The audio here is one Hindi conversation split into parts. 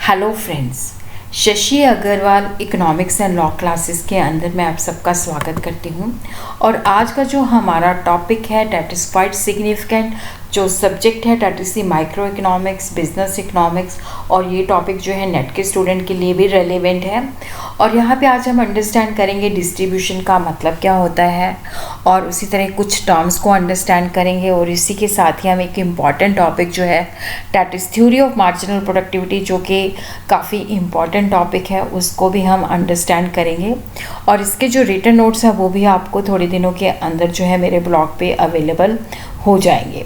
Hello friends, Shashi Agrawal economics and law classes के अंदर मैं आप सबका स्वागत करती हूँ। और आज का जो हमारा टॉपिक है डैट इज़ क्वाइट सिग्निफिकेंट, जो सब्जेक्ट है that is the micro economics, business economics. और ये टॉपिक जो है नेट के स्टूडेंट के लिए भी रेलेवेंट है। और यहाँ पे आज हम अंडरस्टैंड करेंगे डिस्ट्रीब्यूशन का मतलब क्या होता है, और उसी तरह कुछ टर्म्स को अंडरस्टैंड करेंगे। और इसी के साथ ही हम एक इम्पॉर्टेंट टॉपिक जो है that is theory of marginal productivity, जो कि काफ़ी इम्पॉर्टेंट टॉपिक है, उसको भी हम अंडरस्टैंड करेंगे। और इसके जो रिटन नोट्स हैं वो भी आपको थोड़े दिनों के अंदर जो है मेरे ब्लॉग पे अवेलेबल हो जाएंगे।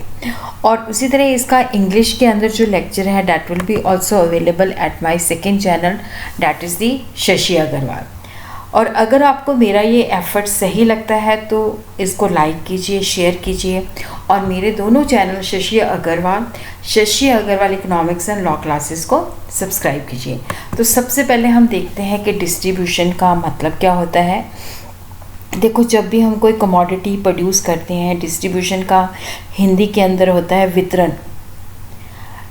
और उसी तरह इसका इंग्लिश के अंदर जो लेक्चर है that will be also available at my second channel that is the Shashi Agrawal. और अगर आपको मेरा ये एफर्ट सही लगता है तो इसको लाइक कीजिए, शेयर कीजिए, और मेरे दोनों channel Shashi Agrawal economics and law classes को सब्सक्राइब कीजिए। तो सबसे पहले हम देखते हैं कि डिस्ट्रीब्यूशन का मतलब क्या होता है। देखो, जब भी हम कोई कमोडिटी प्रोड्यूस करते हैं, डिस्ट्रीब्यूशन का हिंदी के अंदर होता है वितरण,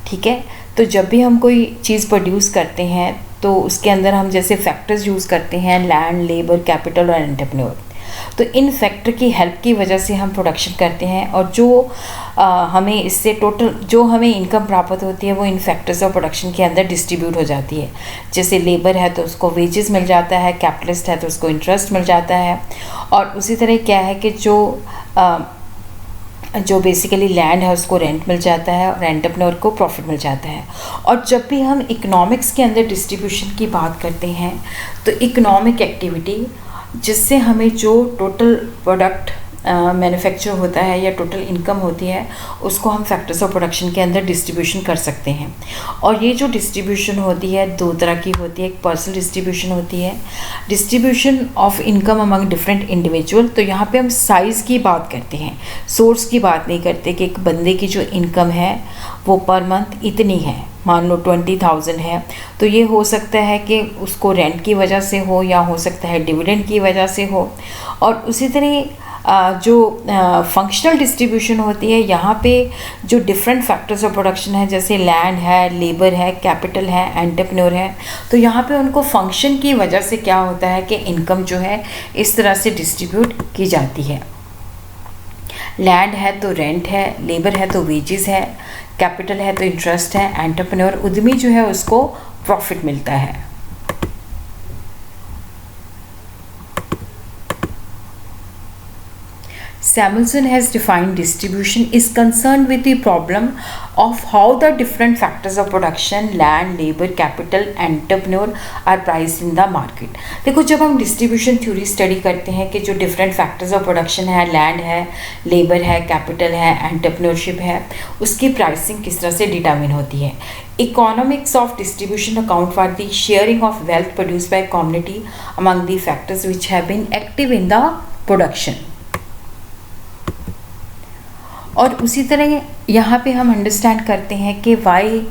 ठीक है। तो जब भी हम कोई चीज़ प्रोड्यूस करते हैं तो उसके अंदर हम जैसे फैक्टर्स यूज़ करते हैं, लैंड, लेबर, कैपिटल और एंटरप्रेन्योर। तो इन फैक्टर की हेल्प की वजह से हम प्रोडक्शन करते हैं, और जो हमें इससे टोटल जो हमें इनकम प्राप्त होती है वो इन फैक्टर्स ऑफ प्रोडक्शन के अंदर डिस्ट्रीब्यूट हो जाती है। जैसे लेबर है तो उसको वेजेस मिल जाता है, कैपिटलिस्ट है तो उसको इंटरेस्ट मिल जाता है। और उसी तरह क्या है कि जो बेसिकली लैंड है उसको रेंट मिल जाता है, और एंटरप्रेन्योर को प्रॉफिट मिल जाता है। और जब भी हम इकोनॉमिक्स के अंदर डिस्ट्रीब्यूशन की बात करते हैं तो इकोनॉमिक एक्टिविटी जिससे हमें जो टोटल प्रोडक्ट मैन्युफैक्चर होता है या टोटल इनकम होती है उसको हम फैक्टर्स ऑफ प्रोडक्शन के अंदर डिस्ट्रीब्यूशन कर सकते हैं। और ये जो डिस्ट्रीब्यूशन होती है दो तरह की होती है। एक पर्सनल डिस्ट्रीब्यूशन होती है, distribution of income among different individual. तो यहाँ पे हम साइज़ की बात करते हैं, सोर्स की बात नहीं करते कि एक बंदे की जो इनकम है वो पर मंथ इतनी है, मान लो 20,000 है, तो ये हो सकता है कि उसको रेंट की वजह से हो या हो सकता है डिविडेंड की वजह से हो। और उसी तरह जो फंक्शनल डिस्ट्रीब्यूशन होती है, यहाँ पे जो डिफरेंट फैक्टर्स ऑफ प्रोडक्शन है जैसे लैंड है, लेबर है, कैपिटल है, एंटरप्रेन्योर है, तो यहाँ पे उनको फंक्शन की वजह से क्या होता है कि इनकम जो है इस तरह से डिस्ट्रीब्यूट की जाती है। लैंड है तो रेंट है, लेबर है तो वेजेस है, कैपिटल है तो इंटरेस्ट है, एंटरप्रेन्योर उद्यमी जो है उसको प्रॉफिट मिलता है। Samuelson has defined distribution is concerned with the problem of how the different factors of production, land, labor, capital, entrepreneur are priced in the market। देखो, जब हम डिस्ट्रीब्यूशन थ्योरी स्टडी करते हैं कि जो डिफरेंट फैक्टर्स ऑफ प्रोडक्शन है, लैंड है, लेबर है, कैपिटल है, एंटरप्रेन्योरशिप है, उसकी प्राइसिंग किस तरह से डिटरमिन होती है। Economics of distribution account for the sharing of wealth produced by community among the factors which have been active in the production. और उसी तरह यहाँ पे हम अंडरस्टैंड करते हैं कि वाई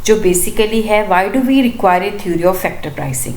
जो बेसिकली है, why do we require a theory of factor pricing.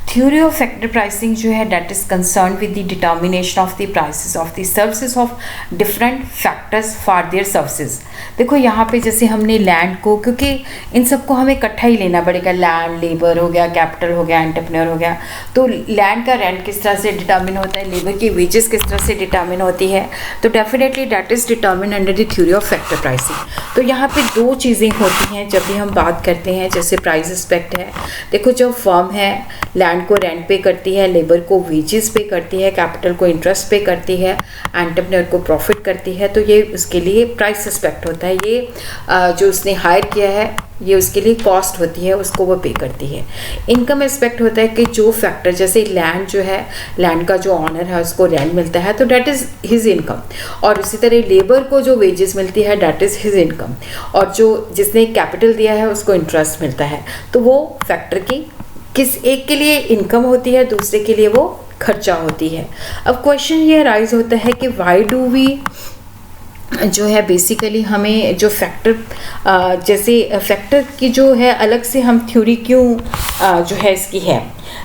Theory of factor pricing जो है that is concern with the determination of the prices of the services of different factors for their services. देखो, यहाँ पे जैसे हमने लैंड को, क्योंकि इन सबको हमें इकट्ठा ही लेना पड़ेगा, लैंड, लेबर हो गया, कैपिटल हो गया, एंटरप्रेन्योर हो गया। तो लैंड का रेंट किस तरह से डिटर्मिन होता है, लेबर की वेजेस किस तरह से डिटर्मिन होती है, तो definitely that is determine under the theory of factor pricing. तो यहाँ पे दो चीज़ें होती हैं जब भी हम बात करते हैं, जैसे प्राइस एस्पेक्ट है। देखो, जब फर्म है लैंड को रेंट पे करती है, लेबर को वेजेस पे करती है, कैपिटल को इंटरेस्ट पे करती है, एंटरप्रेन्योर को प्रॉफिट करती है, तो ये उसके लिए प्राइस एस्पेक्ट होता है। ये जो उसने हायर किया है ये उसके लिए कॉस्ट होती है, उसको वो पे करती है। इनकम एस्पेक्ट होता है कि जो फैक्टर, जैसे लैंड जो है, लैंड का जो ऑनर है उसको रेंट मिलता है तो डैट इज़ हिज इनकम। और इसी तरह लेबर को जो वेजेस मिलती है डैट इज़ हिज इनकम। और जो जिसने कैपिटल दिया है उसको इंटरेस्ट मिलता है। तो वो फैक्टर की किस एक के लिए इनकम होती है, दूसरे के लिए वो खर्चा होती है। अब क्वेश्चन ये राइज होता है कि वाई डू वी जो है बेसिकली हमें जो फैक्टर जैसे फैक्टर की जो है अलग से हम थ्योरी क्यों जो है इसकी है।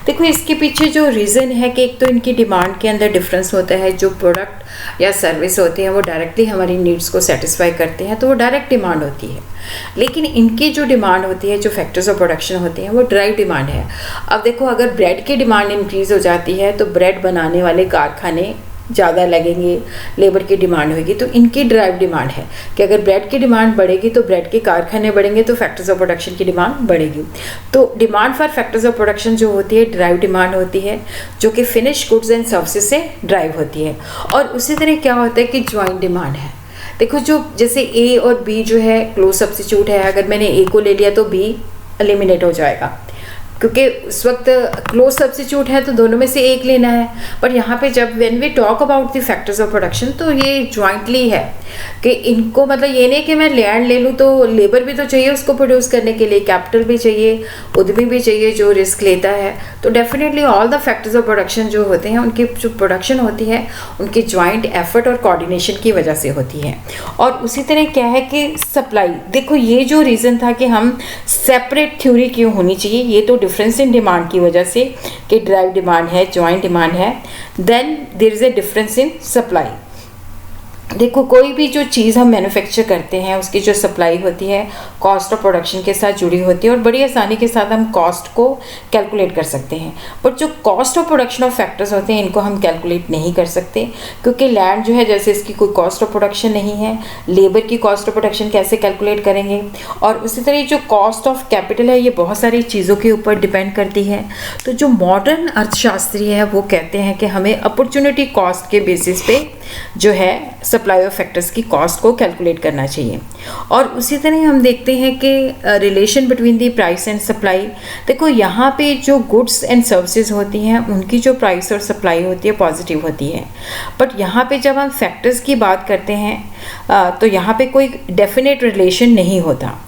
देखो इसके पीछे जो रीज़न है कि एक तो इनकी डिमांड के अंदर डिफरेंस होता है, जो प्रोडक्ट या सर्विस होते हैं वो डायरेक्टली हमारी नीड्स को सेटिस्फाई करते हैं तो वो डायरेक्ट डिमांड होती है, लेकिन इनकी जो डिमांड होती है, जो फैक्टर्स ऑफ प्रोडक्शन होते हैं वो ड्राइव डिमांड है। अब देखो अगर ब्रेड की डिमांड इंक्रीज़ हो जाती है तो ब्रेड बनाने वाले कारखाने ज़्यादा लगेंगे, लेबर की डिमांड होगी, तो इनकी ड्राइव डिमांड है कि अगर ब्रेड की डिमांड बढ़ेगी तो ब्रेड के कारखाने बढ़ेंगे तो फैक्टर्स ऑफ प्रोडक्शन की डिमांड बढ़ेगी। तो demand for factors of production जो होती है ड्राइव डिमांड होती है, जो कि फिनिश गुड्स एंड सर्विसेज से ड्राइव होती है। और उसी तरह क्या होता है कि ज्वाइंट डिमांड है। देखो जो जैसे ए और बी जो है क्लोज सब्स्टिट्यूट है, अगर मैंने ए को ले लिया तो बी एलिमिनेट हो जाएगा, क्योंकि उस वक्त क्लोज सब्स्टिट्यूट है तो दोनों में से एक लेना है। पर यहाँ पे जब when we talk about the factors of production तो ये ज्वाइंटली है कि इनको मतलब ये नहीं कि मैं लैंड ले लूँ तो लेबर भी तो चाहिए उसको प्रोड्यूस करने के लिए, कैपिटल भी चाहिए, उद्यमी भी चाहिए जो रिस्क लेता है। तो definitely all the factors of production जो होते हैं उनकी जो प्रोडक्शन होती है उनकी ज्वाइंट एफर्ट और कोऑर्डिनेशन की वजह से होती है। और उसी तरह क्या है कि सप्लाई, देखो ये जो रीज़न था कि हम सेपरेट थ्योरी क्यों होनी चाहिए, ये तो डिफरेंस इन डिमांड की वजह से कि ड्राइव डिमांड है, ज्वाइंट डिमांड है, then there is a difference in supply. देखो कोई भी जो चीज़ हम मैन्युफैक्चर करते हैं उसकी जो सप्लाई होती है कॉस्ट ऑफ प्रोडक्शन के साथ जुड़ी होती है और बड़ी आसानी के साथ हम कॉस्ट को कैलकुलेट कर सकते हैं। बट जो cost of production of factors होते हैं इनको हम कैलकुलेट नहीं कर सकते, क्योंकि लैंड जो है जैसे इसकी कोई कॉस्ट ऑफ प्रोडक्शन नहीं है, लेबर की कॉस्ट ऑफ प्रोडक्शन कैसे कैलकुलेट करेंगे। और उसी तरह जो कॉस्ट ऑफ कैपिटल है ये बहुत सारी चीज़ों के ऊपर डिपेंड करती है। तो जो मॉडर्न अर्थशास्त्री है वो कहते हैं कि हमें अपॉर्चुनिटी कॉस्ट के बेसिस पे जो है सप्लाई ऑफ फैक्टर्स की कॉस्ट को कैलकुलेट करना चाहिए। और उसी तरह हम देखते हैं कि relation between the price and supply, देखो यहाँ पे जो गुड्स एंड सर्विसेज होती हैं उनकी जो प्राइस और सप्लाई होती है पॉजिटिव होती है। बट यहाँ पे जब हम फैक्टर्स की बात करते हैं तो यहाँ पे कोई डेफिनेट रिलेशन नहीं होता,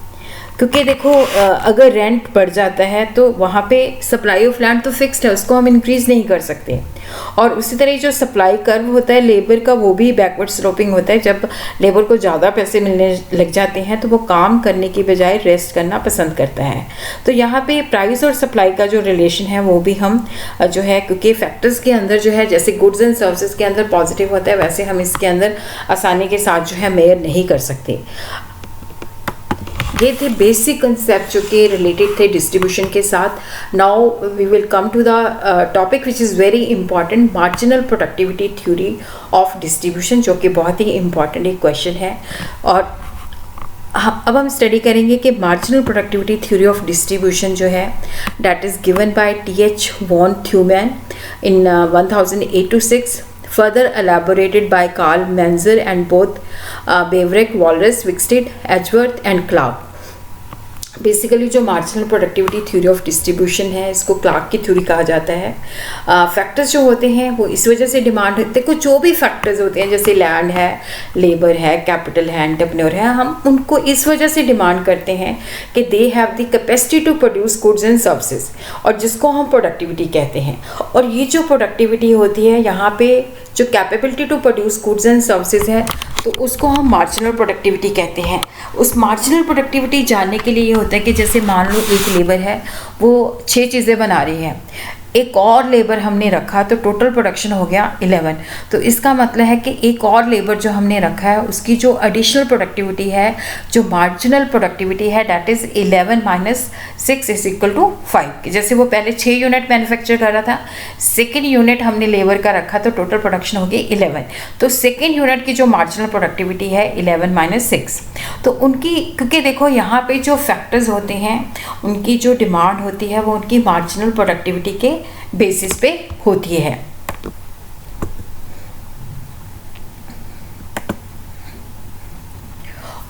क्योंकि देखो अगर रेंट बढ़ जाता है तो वहाँ पे सप्लाई ऑफ लैंड तो फिक्स्ड है, उसको हम इंक्रीज़ नहीं कर सकते। और उसी तरह जो सप्लाई कर्व होता है लेबर का वो भी बैकवर्ड स्लोपिंग होता है। जब लेबर को ज़्यादा पैसे मिलने लग जाते हैं तो वो काम करने की बजाय रेस्ट करना पसंद करता है। तो यहाँ पे प्राइस और सप्लाई का जो रिलेशन है वो भी हम जो है, क्योंकि फैक्टर्स के अंदर जो है जैसे गुड्स एंड सर्विसेज के अंदर पॉजिटिव होता है वैसे हम इसके अंदर आसानी के साथ जो है मेयर नहीं कर सकते। ये थे बेसिक कंसेप्ट जो कि रिलेटेड थे डिस्ट्रीब्यूशन के साथ। Now we will come to the topic which is very important, marginal productivity theory of distribution, जो कि बहुत ही इंपॉर्टेंट एक क्वेश्चन है। और अब हम स्टडी करेंगे कि marginal productivity theory of distribution जो है that is given by T.H. Von Thunen इन 1086, further elaborated by Karl Menzer and both Beveridge, Walras, Wicksteed, Edgeworth and Clark। Basically जो marginal productivity theory of distribution है इसको क्लार्क की थ्योरी कहा जाता है। फैक्टर्स जो होते हैं वो इस वजह से डिमांड, देखो जो भी फैक्टर्स होते हैं जैसे लैंड है, लेबर है, कैपिटल है, एंटरप्रेन्योर है, हम उनको इस वजह से डिमांड करते हैं कि they have the capacity to produce goods and services, और जिसको हम प्रोडक्टिविटी कहते हैं। और ये जो प्रोडक्टिविटी होती है यहाँ पे जो capability to produce goods and services है तो उसको हम मार्जिनल प्रोडक्टिविटी कहते हैं। उस मार्जिनल प्रोडक्टिविटी जानने के लिए ये होता है कि जैसे मान लो एक लेबर है वो 6 चीज़ें बना रही है, एक और लेबर हमने रखा तो टोटल प्रोडक्शन हो गया 11। तो इसका मतलब है कि एक और लेबर जो हमने रखा है उसकी जो एडिशनल प्रोडक्टिविटी है, जो मार्जिनल प्रोडक्टिविटी है दैट इज़ 11 - 6 = 5। जैसे वो पहले 6 यूनिट मैन्युफैक्चर कर रहा था, सेकेंड यूनिट हमने लेबर का रखा तो टोटल प्रोडक्शन हो गई 11। तो सेकेंड यूनिट की जो मार्जिनल प्रोडक्टिविटी है 11 - 6। तो उनकी, क्योंकि देखो यहाँ पे जो फैक्टर्स होते हैं उनकी जो डिमांड होती है वो उनकी मार्जिनल प्रोडक्टिविटी के बेसिस पे होती है।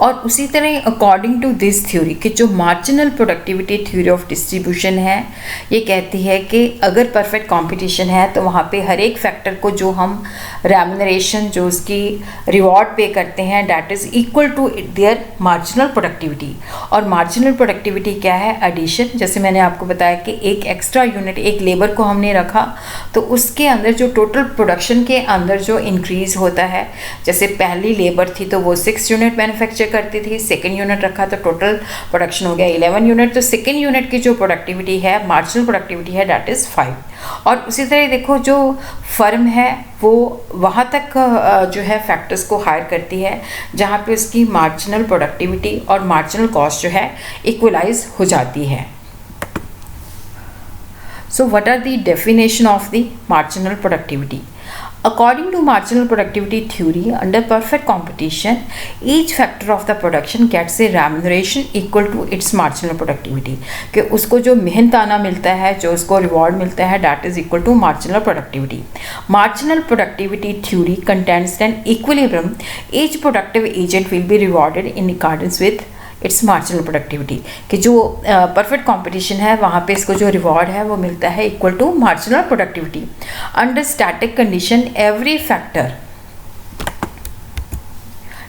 और उसी तरह अकॉर्डिंग टू दिस थ्योरी कि जो marginal productivity theory of distribution है, ये कहती है कि अगर परफेक्ट कंपटीशन है तो वहाँ पे हर एक फैक्टर को जो हम रेम्यूनरेशन जो उसकी रिवॉर्ड पे करते हैं that is equal to their marginal productivity. और मार्जिनल प्रोडक्टिविटी क्या है? एडिशन। जैसे मैंने आपको बताया कि एक एक्स्ट्रा यूनिट, एक लेबर को हमने रखा तो उसके अंदर जो टोटल प्रोडक्शन के अंदर जो इंक्रीज़ होता है, जैसे पहली लेबर थी तो वो 6 यूनिट मैन्युफैक्चर करती थी, सेकेंड यूनिट रखा तो टोटल प्रोडक्शन हो गया 11 यूनिट। तो सेकेंड यूनिट की जो प्रोडक्टिविटी है, मार्जिनल प्रोडक्टिविटी है, दैट इज़ 5। और उसी तरह देखो जो फर्म है वो वहाँ तक जो है फैक्टर्स को हायर करती है जहाँ पे उसकी मार्जिनल प्रोडक्टिविटी और मार्जिनल कॉस्ट जो है इक्वलाइज हो जाती है। So what are the definition of the marginal productivity? According to marginal productivity theory, under perfect competition, each factor of the production gets a remuneration equal to its marginal productivity. कि उसको जो मेहनताना मिलता है, जो उसको रिवॉर्ड मिलता है, that is equal to marginal productivity. Marginal productivity theory contains an equilibrium. Each productive agent will be rewarded in accordance with it's marginal productivity. कि जो परफेक्ट कंपटीशन है वहाँ पे इसको जो रिवॉर्ड है वो मिलता है equal to marginal productivity. Under static condition every factor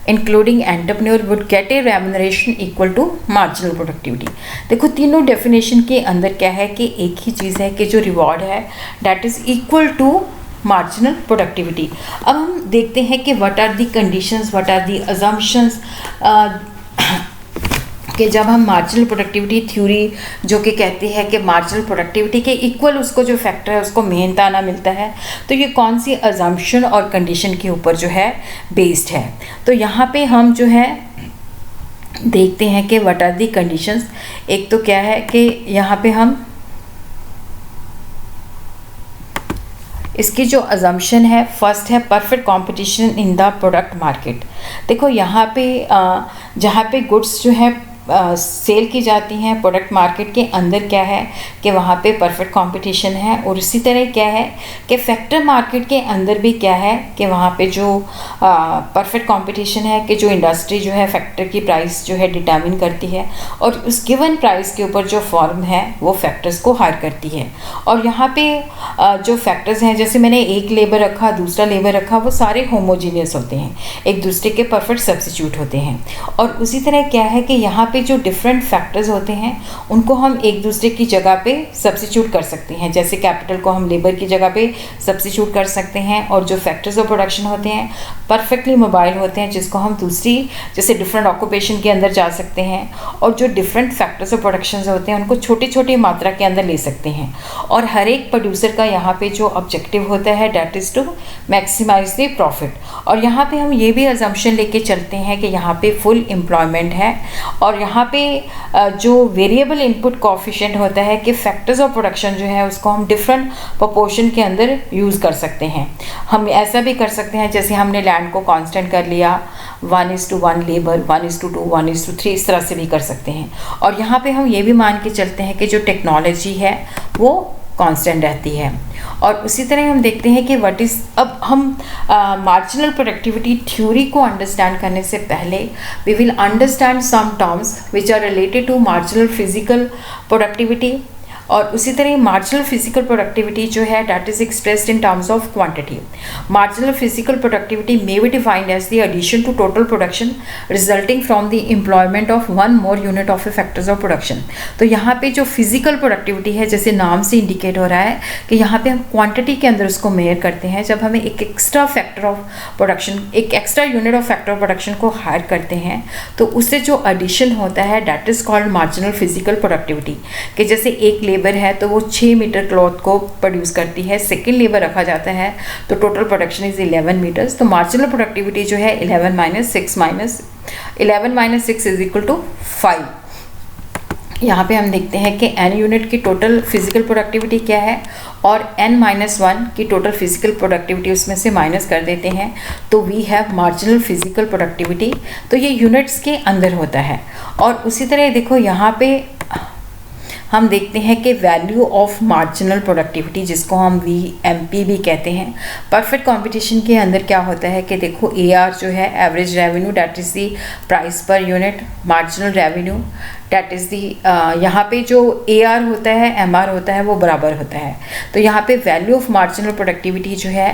including entrepreneur would get a remuneration equal to marginal productivity. देखो तीनों डेफिनेशन के अंदर क्या है कि एक ही चीज़ है कि जो रिवॉर्ड है that is equal to marginal productivity. अब हम देखते हैं कि what are the conditions, what are the assumptions कि जब हम मार्जिनल प्रोडक्टिविटी थ्योरी जो कि कहती है कि मार्जिनल प्रोडक्टिविटी के इक्वल उसको जो फैक्टर है उसको मेहनताना मिलता है, तो ये कौन सी अजम्पशन और कंडीशन के ऊपर जो है बेस्ड है। तो यहाँ पे हम जो है देखते हैं कि व्हाट आर दी कंडीशंस। एक तो क्या है कि यहाँ पे हम इसकी जो अजम्पशन है, फर्स्ट है perfect competition in the product market. देखो यहाँ पे जहाँ पे गुड्स जो है सेल की जाती हैं प्रोडक्ट मार्केट के अंदर क्या है कि वहाँ पे परफेक्ट कंपटीशन है। और इसी तरह क्या है कि फैक्टर मार्केट के अंदर भी क्या है कि वहाँ पे जो परफेक्ट कंपटीशन है कि जो इंडस्ट्री जो है फैक्टर की प्राइस जो है डिटर्मिन करती है और उस गिवन प्राइस के ऊपर जो फर्म है वो फैक्टर्स को हायर करती है। और यहाँ पे जो फैक्टर्स हैं, जैसे मैंने एक लेबर रखा, दूसरा लेबर रखा, वो सारे होमोजीनियस होते हैं, एक दूसरे के परफेक्ट सब्स्टिट्यूट होते हैं। और उसी तरह क्या है कि यहाँ पे जो डिफरेंट फैक्टर्स होते हैं उनको हम एक दूसरे की जगह पे सब्स्टिट्यूट कर सकते हैं। जैसे कैपिटल को हम लेबर की जगह पे सब्स्टिट्यूट कर सकते हैं। और जो फैक्टर्स ऑफ प्रोडक्शन होते हैं परफेक्टली मोबाइल होते हैं, जिसको हम दूसरी जैसे डिफरेंट ऑक्यूपेशन के अंदर जा सकते हैं। और जो डिफरेंट फैक्टर्स ऑफ प्रोडक्शन होते हैं उनको छोटी छोटी मात्रा के अंदर ले सकते हैं। और हर एक प्रोड्यूसर का यहाँ पे जो ऑब्जेक्टिव होता है that is to maximize the profit. और यहाँ पे हम ये भी अजम्पशन लेके चलते हैं कि यहाँ पे फुल एम्प्लॉयमेंट है। और यहाँ पे जो वेरिएबल इनपुट कोएफिशिएंट होता है कि फैक्टर्स ऑफ प्रोडक्शन जो है उसको हम डिफरेंट प्रोपोर्शन के अंदर यूज़ कर सकते हैं। हम ऐसा भी कर सकते हैं जैसे हमने लैंड को कांस्टेंट कर लिया 1:1 लेबर, 1:2, 1:3, इस तरह से भी कर सकते हैं। और यहाँ पे हम ये भी मान के चलते हैं कि जो टेक्नोलॉजी है वो कांस्टेंट रहती है। और उसी तरह हम देखते हैं कि व्हाट इज़, अब हम मार्जिनल प्रोडक्टिविटी थ्योरी को अंडरस्टैंड करने से पहले we will understand some terms which are related to marginal physical productivity. और उसी तरह मार्जिनल फिजिकल प्रोडक्टिविटी जो है that is expressed in terms of quantity. Marginal physical productivity may be defined as the addition to total production resulting from the employment of one more unit of a factors of production. तो यहाँ पे जो फिजिकल प्रोडक्टिविटी है, जैसे नाम से इंडिकेट हो रहा है कि यहाँ पे हम क्वांटिटी के अंदर उसको मेयर करते हैं। जब हमें एक एक्स्ट्रा फैक्टर ऑफ प्रोडक्शन, एक extra unit of factor of production को हायर करते हैं तो उससे जो एडिशन होता है that is called marginal physical productivity. कि जैसे एक लेबर है तो वो 6 मीटर क्लॉथ को प्रोड्यूस करती है, सेकेंड लेबर रखा जाता है तो टोटल प्रोडक्शन इज 11 मीटर्स। तो मार्जिनल प्रोडक्टिविटी जो है 11 - 6 इज इक्वल टू 5। यहाँ पे हम देखते हैं कि n यूनिट की टोटल फिजिकल प्रोडक्टिविटी क्या है और n-1 की टोटल फिजिकल प्रोडक्टिविटी उसमें से माइनस कर देते हैं तो we have marginal physical productivity. तो ये यूनिट्स के अंदर होता है। और उसी तरह देखो यहाँ पे हम देखते हैं कि वैल्यू ऑफ मार्जिनल प्रोडक्टिविटी, जिसको हम VMP भी कहते हैं, परफेक्ट कंपटीशन के अंदर क्या होता है कि देखो AR जो है average revenue, that is the price per unit, marginal revenue that is दी, यहाँ पे जो AR होता है MR होता है वो बराबर होता है। तो यहाँ पे वैल्यू ऑफ मार्जिनल प्रोडक्टिविटी जो है,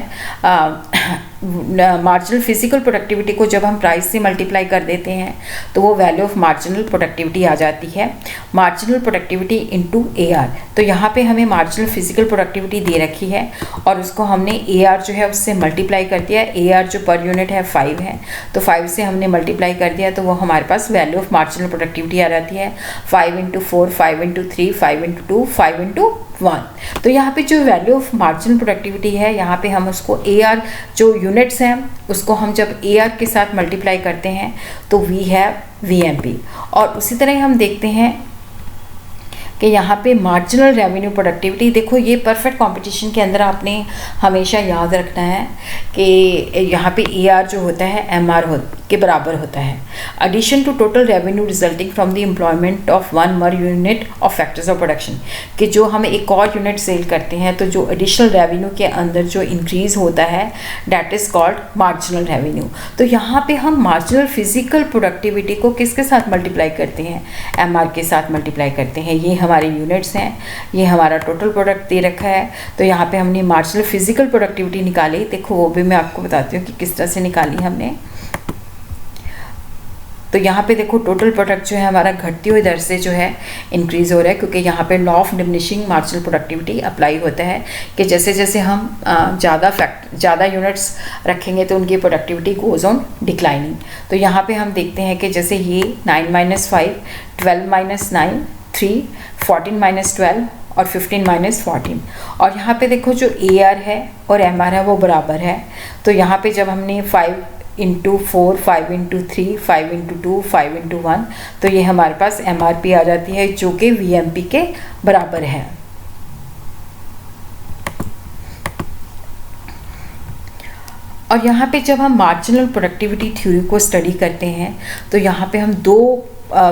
मार्जिनल फिजिकल प्रोडक्टिविटी को जब हम प्राइस से मल्टीप्लाई कर देते हैं तो वो वैल्यू ऑफ मार्जिनल प्रोडक्टिविटी आ जाती है, मार्जिनल प्रोडक्टिविटी इनटू AR। तो यहाँ पे हमें मार्जिनल फिजिकल प्रोडक्टिविटी दे रखी है और उसको हमने AR जो है उससे मल्टीप्लाई कर दिया। AR जो पर यूनिट है 5 है, तो 5 से हमने मल्टीप्लाई कर दिया, तो वो हमारे पास वैल्यू ऑफ मार्जिनल प्रोडक्टिविटी आ जाती है 5 × 4, 5 × 3, 5 × 2, 5 × 1। तो यहाँ पे जो वैल्यू ऑफ मार्जिनल प्रोडक्टिविटी है, यहाँ पे हम उसको AR जो यूनिट्स हैं उसको हम जब AR के साथ मल्टीप्लाई करते हैं तो V है VMP। और उसी तरह हम देखते हैं कि यहाँ पे मार्जिनल रेवेन्यू प्रोडक्टिविटी, देखो ये परफेक्ट कंपटीशन के अंदर आपने हमेशा याद रखना है कि यहाँ पे AR जो होता है MR के बराबर होता है। Addition to total revenue resulting from the employment of 1 more unit of factors of production, कि जो हमें एक और यूनिट सेल करते हैं तो जो एडिशनल रेवेन्यू के अंदर जो इंक्रीज़ होता है that is called marginal revenue. तो यहाँ पे हम मार्जिनल फिजिकल प्रोडक्टिविटी को किसके साथ मल्टीप्लाई करते हैं, MR के साथ मल्टीप्लाई करते हैं। ये हमारे यूनिट्स हैं, ये हमारा टोटल प्रोडक्ट दे रखा है, तो यहाँ पे हमने मार्जिनल फिजिकल प्रोडक्टिविटी निकाली। देखो वो भी मैं आपको बताती हूँ कि किस तरह से निकाली हमने। तो यहाँ पे देखो टोटल प्रोडक्ट जो है हमारा घटती हुई दर से जो है इंक्रीज़ हो रहा है, क्योंकि यहाँ पे law of diminishing marginal productivity apply होता है कि जैसे जैसे हम ज़्यादा यूनिट्स रखेंगे तो उनकी प्रोडक्टिविटी गोज़ ऑन डिक्लाइनिंग। तो यहाँ पे हम देखते हैं कि जैसे ये 9 - 5, 12 - 9, 3, 14 - 12 और 15 - 14। और यहाँ पे देखो जो AR है और MR है वो बराबर है। तो यहाँ पे जब हमने 5 × 4, 5 × 3, 5 × 2, 5 × 1, तो ये हमारे पास MRP आ जाती है जो कि VMP के बराबर है। और यहाँ पे जब हम मार्जिनल प्रोडक्टिविटी थ्योरी को स्टडी करते हैं तो यहाँ पे हम 2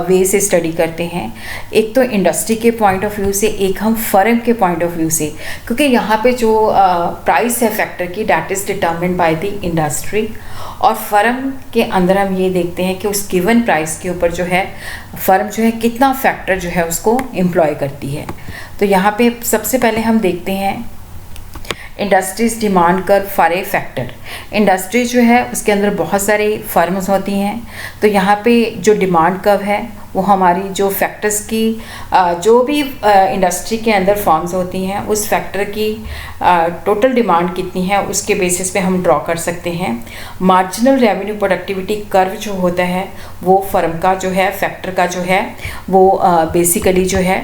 वे से स्टडी करते हैं। एक तो इंडस्ट्री के पॉइंट ऑफ व्यू से, एक हम फर्म के पॉइंट ऑफ व्यू से, क्योंकि यहाँ पे जो प्राइस है फैक्टर की that is determined by the industry. और फर्म के अंदर हम ये देखते हैं कि उस गिवन प्राइस के ऊपर जो है फर्म जो है कितना फैक्टर जो है उसको एम्प्लॉय करती है। तो यहाँ पे सबसे पहले हम देखते हैं industries demand curve for a factor. Industry जो है उसके अंदर बहुत सारी फर्म्स होती हैं, तो यहाँ पे जो डिमांड कर्व है वो हमारी जो फैक्टर्स की जो भी इंडस्ट्री के अंदर फर्म्स होती हैं उस फैक्टर की टोटल डिमांड कितनी है उसके बेसिस पे हम ड्रॉ कर सकते हैं। मार्जिनल रेवेन्यू प्रोडक्टिविटी कर्व जो होता है वो फर्म का जो है फैक्टर का जो है वो बेसिकली जो है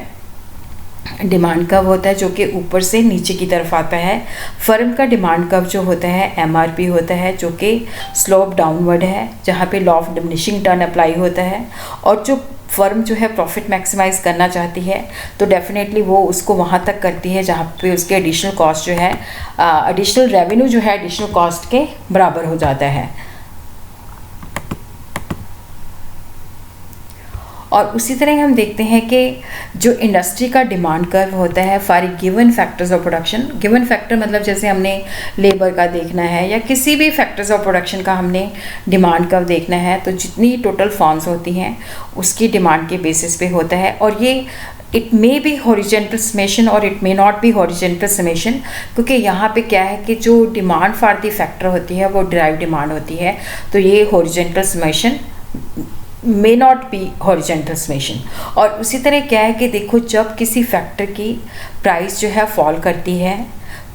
डिमांड कर्व होता है जो कि ऊपर से नीचे की तरफ आता है। फर्म का डिमांड कर्व जो होता है MRP होता है जो कि स्लोप डाउनवर्ड है, जहाँ पे law of diminishing return apply होता है। और जो फर्म जो है प्रॉफिट मैक्सिमाइज करना चाहती है तो डेफिनेटली वो उसको वहाँ तक करती है जहाँ पे उसके एडिशनल कॉस्ट जो है एडिशनल रेवेन्यू जो है एडिशनल कॉस्ट के बराबर हो जाता है। और उसी तरह हम देखते हैं कि जो इंडस्ट्री का डिमांड कर्व होता है for given factors of production, given factor मतलब जैसे हमने लेबर का देखना है या किसी भी फैक्टर्स ऑफ प्रोडक्शन का हमने डिमांड कर्व देखना है, तो जितनी टोटल फॉर्म्स होती हैं उसकी डिमांड के बेसिस पे होता है। और ये it may be horizontal summation और it may not be horizontal summation, क्योंकि यहाँ पे क्या है कि जो डिमांड फॉर द फैक्टर होती है वो डिराइव डिमांड होती है, तो ये horizontal summation may not be horizontal summation. और उसी तरह क्या है कि देखो जब किसी फैक्टर की प्राइस जो है फॉल करती है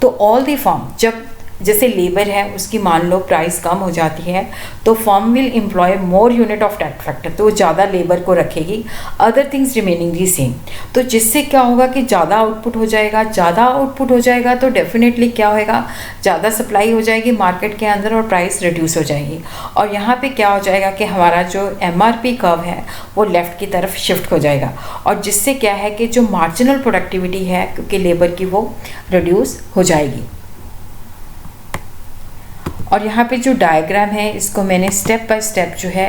तो ऑल द फर्म, जब जैसे लेबर है उसकी मान लो प्राइस कम हो जाती है तो firm will employ more unit of that factor, तो ज़्यादा लेबर को रखेगी, other things remaining the same. तो जिससे क्या होगा कि ज़्यादा आउटपुट हो जाएगा, ज़्यादा आउटपुट हो जाएगा तो डेफिनेटली क्या होएगा, ज़्यादा सप्लाई हो जाएगी मार्केट के अंदर और प्राइस रिड्यूस हो जाएगी। और यहाँ पे क्या हो जाएगा कि हमारा जो MRP कर्व है वो लेफ़्ट की तरफ शिफ्ट हो जाएगा, और जिससे क्या है कि जो मार्जिनल प्रोडक्टिविटी है क्योंकि लेबर की वो रिड्यूस हो जाएगी। और यहाँ पे जो डायग्राम है इसको मैंने स्टेप बाय स्टेप जो है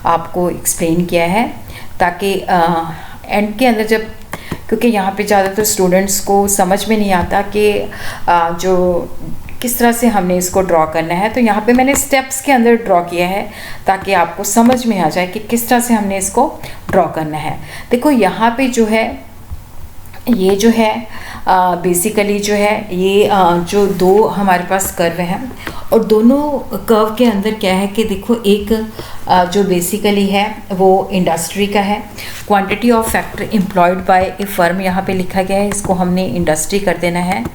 आपको एक्सप्लेन किया है, ताकि एंड के अंदर जब क्योंकि यहाँ पे ज़्यादातर स्टूडेंट्स को समझ में नहीं आता कि जो किस तरह से हमने इसको ड्रॉ करना है। तो यहाँ पे मैंने स्टेप्स के अंदर ड्रॉ किया है ताकि आपको समझ में आ जाए कि किस तरह से हमने इसको ड्रॉ करना है। देखो यहाँ पे जो है ये जो है बेसिकली जो है ये जो दो हमारे पास कर्व हैं और दोनों कर्व के अंदर क्या है कि देखो एक जो बेसिकली है वो इंडस्ट्री का है। Quantity of factor employed by A firm यहाँ पे लिखा गया है, इसको हमने इंडस्ट्री कर देना है।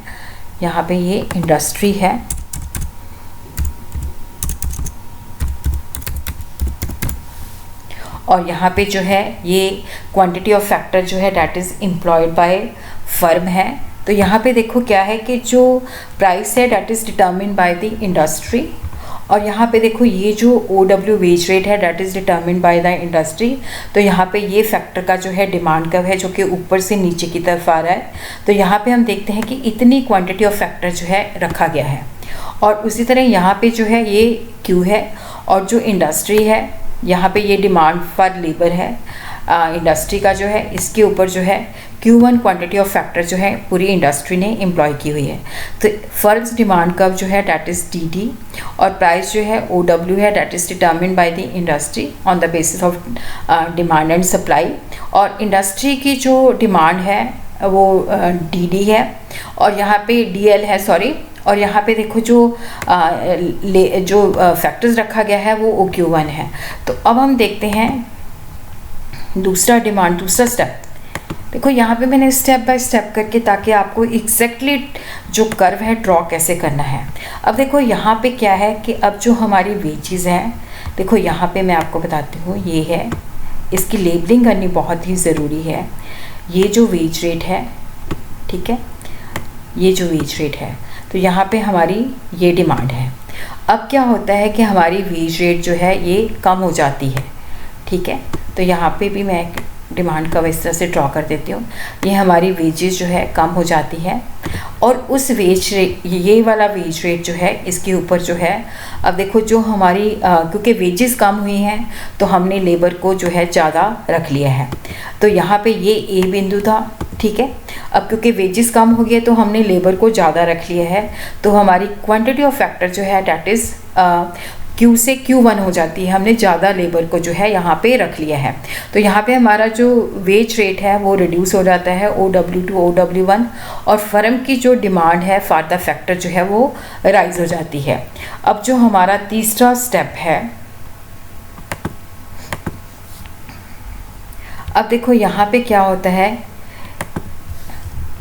यहाँ पे ये इंडस्ट्री है और यहाँ पे जो है ये क्वांटिटी ऑफ फैक्टर जो है that is employed by firm है। तो यहाँ पे देखो क्या है कि जो प्राइस है that is determine by the industry और यहाँ पे देखो ये जो OW वेज रेट है that is determine by the industry. तो यहाँ पे ये फैक्टर का जो है डिमांड कर्व है जो कि ऊपर से नीचे की तरफ आ रहा है। तो यहाँ पे हम देखते हैं कि इतनी क्वांटिटी ऑफ फैक्टर जो है रखा गया है और उसी तरह यहाँ पे जो है ये Q है और जो इंडस्ट्री है यहाँ पे ये डिमांड फॉर लेबर है इंडस्ट्री का जो है, इसके ऊपर जो है Q1 क्वांटिटी ऑफ फैक्टर जो है पूरी इंडस्ट्री ने एम्प्लॉय की हुई है। तो फर्स्ट डिमांड कर्व जो है डैट इज़ DD और प्राइस जो है OW है that is determine by the industry on the basis of demand and supply. और इंडस्ट्री की जो डिमांड है वो DD है और यहाँ पे DL है सॉरी, और यहाँ पे देखो जो फैक्टर्स रखा गया है वो OQ1 है। तो अब हम देखते हैं दूसरा स्टेप। देखो यहाँ पे मैंने स्टेप बाय स्टेप करके ताकि आपको एग्जैक्टली जो कर्व है ड्रॉ कैसे करना है। अब देखो यहाँ पे क्या है कि अब जो हमारी वेजेस हैं, देखो यहाँ पे मैं आपको बताती हूँ ये है, इसकी लेबलिंग करनी बहुत ही ज़रूरी है। ये जो वेज रेट है, ठीक है, ये जो वेज रेट है, तो यहाँ पे हमारी ये डिमांड है। अब क्या होता है कि हमारी वेज रेट जो है ये कम हो जाती है, ठीक है। तो यहाँ पे भी मैं डिमांड का इस तरह से ड्रॉ कर देती हूँ। ये हमारी वेजेस जो है कम हो जाती है और उस वेज रेट, ये वाला वेज रेट जो है इसके ऊपर जो है, अब देखो जो हमारी क्योंकि वेजेस कम हुई हैं तो हमने लेबर को जो है ज़्यादा रख लिया है। तो यहाँ पे ये A बिंदु था, ठीक है। अब क्योंकि वेजेस कम हो गए तो हमने लेबर को ज़्यादा रख लिया है, तो हमारी क्वांटिटी ऑफ फैक्टर जो है डैट इज़ Q से Q1 हो जाती है। हमने ज़्यादा लेबर को जो है यहाँ पे रख लिया है। तो यहाँ पे हमारा जो वेज रेट है वो रिड्यूस हो जाता है OW टू OW1 और फर्म की जो डिमांड है फॉर द फैक्टर जो है वो राइज हो जाती है। अब जो हमारा तीसरा स्टेप है, अब देखो यहाँ पे क्या होता है,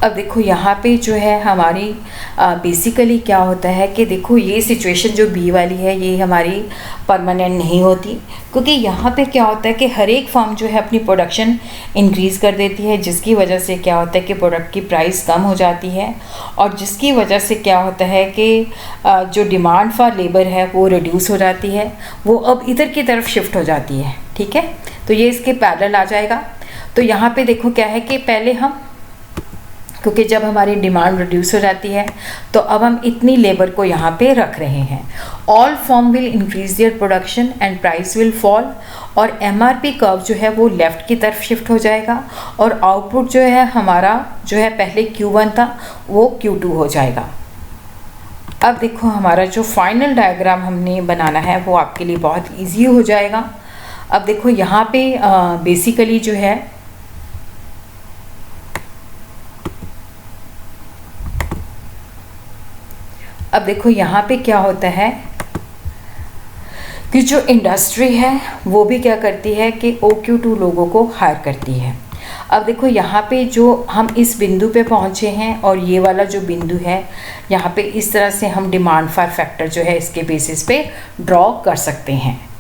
अब देखो यहाँ पे जो है हमारी बेसिकली क्या होता है कि देखो ये सिचुएशन जो B वाली है ये हमारी परमानेंट नहीं होती, क्योंकि यहाँ पे क्या होता है कि हर एक फर्म जो है अपनी प्रोडक्शन इंक्रीज़ कर देती है, जिसकी वजह से क्या होता है कि प्रोडक्ट की प्राइस कम हो जाती है और जिसकी वजह से क्या होता है कि जो डिमांड फॉर लेबर है वो रिड्यूस हो जाती है, वो अब इधर की तरफ शिफ्ट हो जाती है, ठीक है। तो ये इसके पैरेलल आ जाएगा। तो यहाँ पे देखो क्या है कि पहले हम, क्योंकि जब हमारी डिमांड रिड्यूस हो जाती है तो अब हम इतनी लेबर को यहाँ पे रख रहे हैं। All firm will increase their production and price will fall और MRP कर्व जो है वो लेफ़्ट की तरफ शिफ्ट हो जाएगा और आउटपुट जो है हमारा जो है पहले Q1 था वो Q2 हो जाएगा। अब देखो हमारा जो फाइनल डायग्राम हमने बनाना है वो आपके लिए बहुत ईजी हो जाएगा। अब देखो यहाँ पे बेसिकली जो है अब देखो यहाँ पे क्या होता है कि जो इंडस्ट्री है वो भी क्या करती है कि OQ2 लोगों को हायर करती है। अब देखो यहाँ पे जो हम इस बिंदु पे पहुँचे हैं और ये वाला जो बिंदु है यहाँ पे इस तरह से हम डिमांड फॉर फैक्टर जो है इसके बेसिस पे ड्रॉ कर सकते हैं।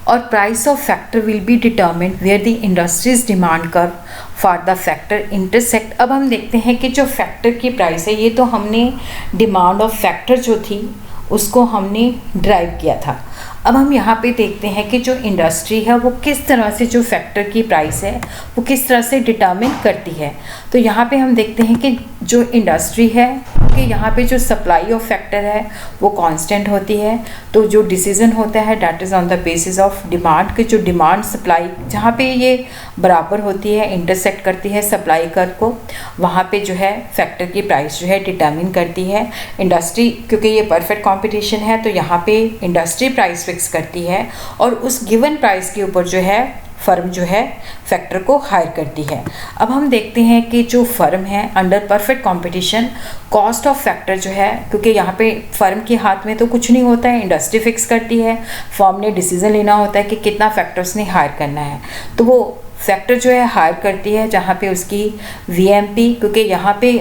और price of factor will be determined where the industries demand curve for the factor intersect. अब हम देखते हैं कि जो फैक्टर की प्राइस है, ये तो हमने डिमांड ऑफ फैक्टर जो थी उसको हमने ड्राइव किया था। अब हम यहाँ पे देखते हैं कि जो इंडस्ट्री है वो किस तरह से जो फैक्टर की प्राइस है वो किस तरह से डिटर्मिन करती है। तो यहाँ पे हम देखते हैं कि जो इंडस्ट्री है क्योंकि यहाँ पे जो सप्लाई ऑफ फैक्टर है वो कांस्टेंट होती है, तो जो डिसीजन होता है that is on the basis of demand, कि जो डिमांड सप्लाई जहाँ पे ये बराबर होती है, इंटरसेक्ट करती है सप्लाई कर्व को, वहाँ पे जो है फैक्टर की प्राइस जो है डिटर्मिन करती है इंडस्ट्री। क्योंकि ये परफेक्ट कंपटीशन है तो यहाँ पे इंडस्ट्री प्राइस फिक्स करती है और उस गिवन प्राइस के ऊपर जो है फर्म जो है फैक्टर को हायर करती है। अब हम देखते हैं कि जो फर्म है under perfect competition cost of factor जो है, क्योंकि यहाँ पे फर्म के हाथ में तो कुछ नहीं होता है, इंडस्ट्री फिक्स करती है, फर्म ने डिसीजन लेना होता है कि कितना फैक्टर्स ने हायर करना है, तो वो फैक्टर जो है हायर करती है जहाँ पे उसकी वीएमपी, क्योंकि यहाँ पे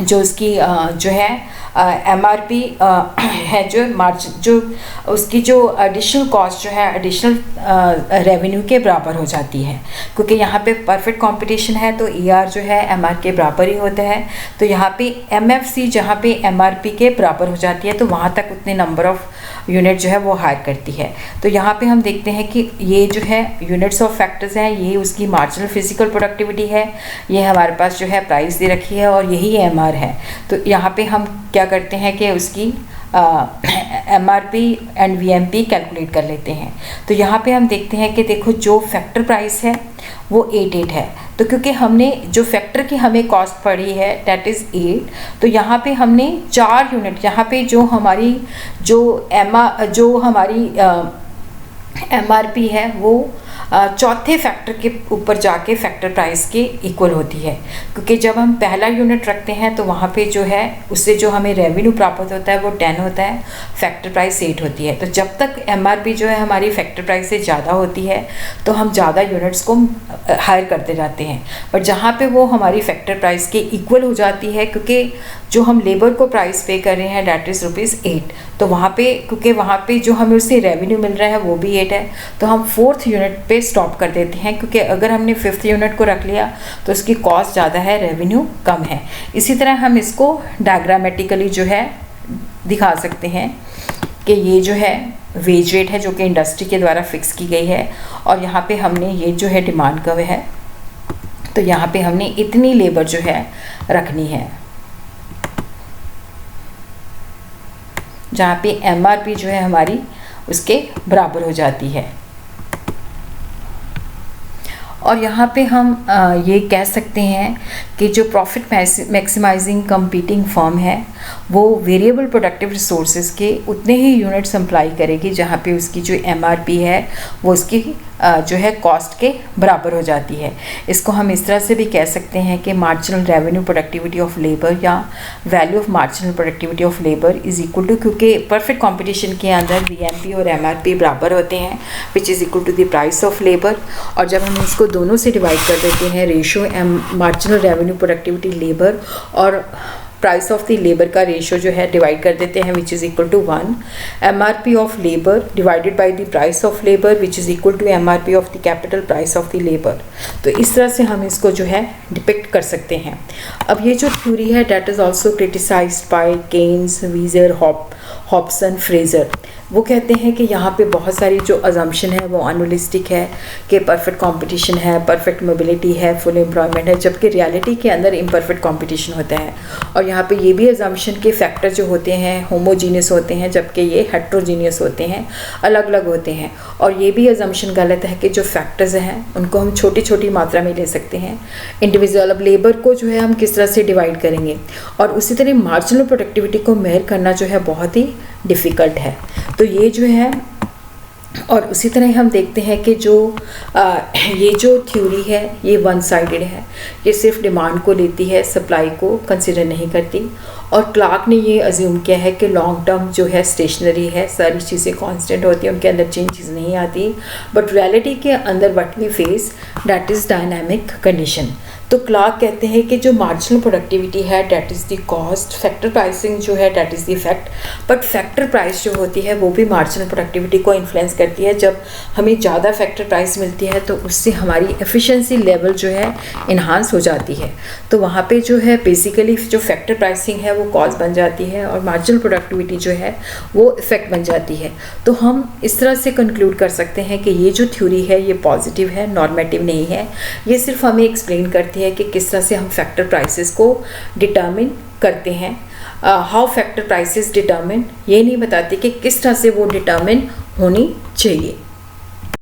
जो उसकी जो है एमआरपी है, जो मार्जिन जो उसकी जो एडिशनल कॉस्ट जो है एडिशनल रेवेन्यू के बराबर हो जाती है, क्योंकि यहाँ पे परफेक्ट कंपटीशन है तो ईआर जो है एमआर के बराबर ही होता है। तो यहाँ पे एमएफसी जहाँ पे एमआरपी के बराबर हो जाती है तो वहाँ तक उतने नंबर ऑफ यूनिट जो है वो हायर करती है। तो यहाँ पे हम देखते हैं कि ये जो है यूनिट्स ऑफ फैक्टर्स हैं, ये उसकी मार्जिनल फिजिकल प्रोडक्टिविटी है, ये हमारे पास जो है प्राइस दे रखी है और यही एमआर है। तो यहाँ पे हम क्या करते हैं कि उसकी एमआरपी एंड वीएमपी कैलकुलेट कर लेते हैं। तो यहाँ पे हम देखते हैं कि देखो जो फैक्टर प्राइस है वो 88 है, तो क्योंकि हमने जो फैक्टर की हमें कॉस्ट पड़ी है डेट इज़ 8, तो यहाँ पे हमने 4 यूनिट, यहाँ पे जो हमारी जो हमारी एमआरपी है वो चौथे फैक्टर के ऊपर जाके फैक्टर प्राइस के इक्वल होती है, क्योंकि जब हम पहला यूनिट रखते हैं तो वहाँ पे जो है उससे जो हमें रेवेन्यू प्राप्त होता है वो 10 होता है, फैक्टर प्राइस 8 होती है। तो जब तक एमआरपी जो है हमारी फैक्टर प्राइस से ज़्यादा होती है तो हम ज़्यादा यूनिट्स को हायर करते जाते हैं, पर जहाँ पे वो हमारी फैक्टर प्राइस के इक्वल हो जाती है, क्योंकि जो हम लेबर को प्राइस पे कर रहे हैं डैट इज़ ₹8, तो वहाँ पे क्योंकि वहाँ पे जो हमें उससे रेवेन्यू मिल रहा है वो भी 8 है, तो हम 4th यूनिट पे स्टॉप कर देते हैं, क्योंकि अगर हमने 5th यूनिट को रख लिया तो उसकी कॉस्ट ज़्यादा है, रेवेन्यू कम है। इसी तरह हम इसको डायग्रामेटिकली जो है दिखा सकते हैं कि ये जो है वेज रेट है जो कि इंडस्ट्री के द्वारा फिक्स की गई है, और यहाँ पे हमने ये जो है डिमांड कर्व है, तो यहाँ पे हमने इतनी लेबर जो है रखनी है, जहाँ पे एमआरपी जो है हमारी उसके बराबर हो जाती है। और यहाँ पे हम ये कह सकते हैं कि जो प्रॉफिट मैक्सिमाइजिंग कंपीटिंग फर्म है वो वेरिएबल प्रोडक्टिव रिसोर्सेज के उतने ही यूनिट सप्लाई करेगी जहाँ पे उसकी जो एमआरपी है वो उसकी जो है कॉस्ट के बराबर हो जाती है। इसको हम इस तरह से भी कह सकते हैं कि marginal revenue productivity of labour या value of marginal productivity of labour is equal to, क्योंकि परफेक्ट कंपटीशन के अंदर वीएमपी और एमआरपी बराबर होते हैं, which is equal to the price of labour. और जब हम इसको दोनों से डिवाइड कर देते हैं, ratio marginal revenue productivity labour और प्राइस ऑफ द लेबर का रेशियो जो है डिवाइड कर देते हैं, which is equal to 1, MRP of labour divided by the price of labour which is equal to MRP of the capital price of the labour. तो इस तरह से हम इसको जो है डिपिक्ट कर सकते हैं। अब ये जो थ्योरी है that is also criticised by Keynes, Wieser, Hobson, Fraser. वो कहते हैं कि यहाँ पे बहुत सारी जो अजम्पशन है वो अनरियलिस्टिक है कि परफेक्ट कंपटीशन है, परफेक्ट मोबिलिटी है, फुल एम्प्लॉयमेंट है, जबकि रियलिटी के अंदर इम्परफेक्ट कंपटीशन होता है। और यहाँ पे ये भी अजम्पशन के फैक्टर जो होते हैं होमोजीनियस होते हैं, जबकि ये हेट्रोजीनियस होते हैं, अलग अलग होते हैं। और ये भी अजम्पशन गलत है कि जो फैक्टर्स हैं उनको हम छोटी छोटी मात्रा में ले सकते हैं इंडिविजुअल। अब लेबर को जो है हम किस तरह से डिवाइड करेंगे, और उसी तरह मार्जिनल प्रोडक्टिविटी को मेजर करना जो है बहुत ही डिफ़िकल्ट है। तो ये जो है, और उसी तरह हम देखते हैं कि जो ये जो थ्योरी है ये वन साइडेड है, ये सिर्फ डिमांड को लेती है, सप्लाई को कंसिडर नहीं करती। और क्लार्क ने ये अज्यूम किया है कि लॉन्ग टर्म जो है स्टेशनरी है, सारी चीज़ें कांस्टेंट होती हैं, उनके अंदर चेंजेस नहीं आती, बट रियलिटी के अंदर what we face that is dynamic condition. तो क्लार्क कहते हैं कि जो मार्जिनल प्रोडक्टिविटी है that is the cost, factor pricing जो है that is the effect, but factor price जो होती है वो भी मार्जिनल प्रोडक्टिविटी को इन्फ्लुएंस करती है। जब हमें ज़्यादा फैक्टर प्राइस मिलती है तो उससे हमारी एफिशिएंसी लेवल जो है इन्हांस हो जाती है। तो वहाँ पे जो है बेसिकली जो फैक्टर प्राइसिंग है वो कॉज बन जाती है और मार्जिनल प्रोडक्टिविटी जो है वो इफेक्ट बन जाती है। तो हम इस तरह से कंक्लूड कर सकते हैं कि ये जो थ्योरी है ये पॉजिटिव है, नॉर्मेटिव नहीं है। ये सिर्फ हमें एक्सप्लेन करती है कि किस तरह से हम फैक्टर प्राइसेस को डिटर्मिन करते हैं। हाउ फैक्टर प्राइसेस डिटर्मिन, ये नहीं बताते कि किस तरह से वो डिटर्मिन होनी चाहिए।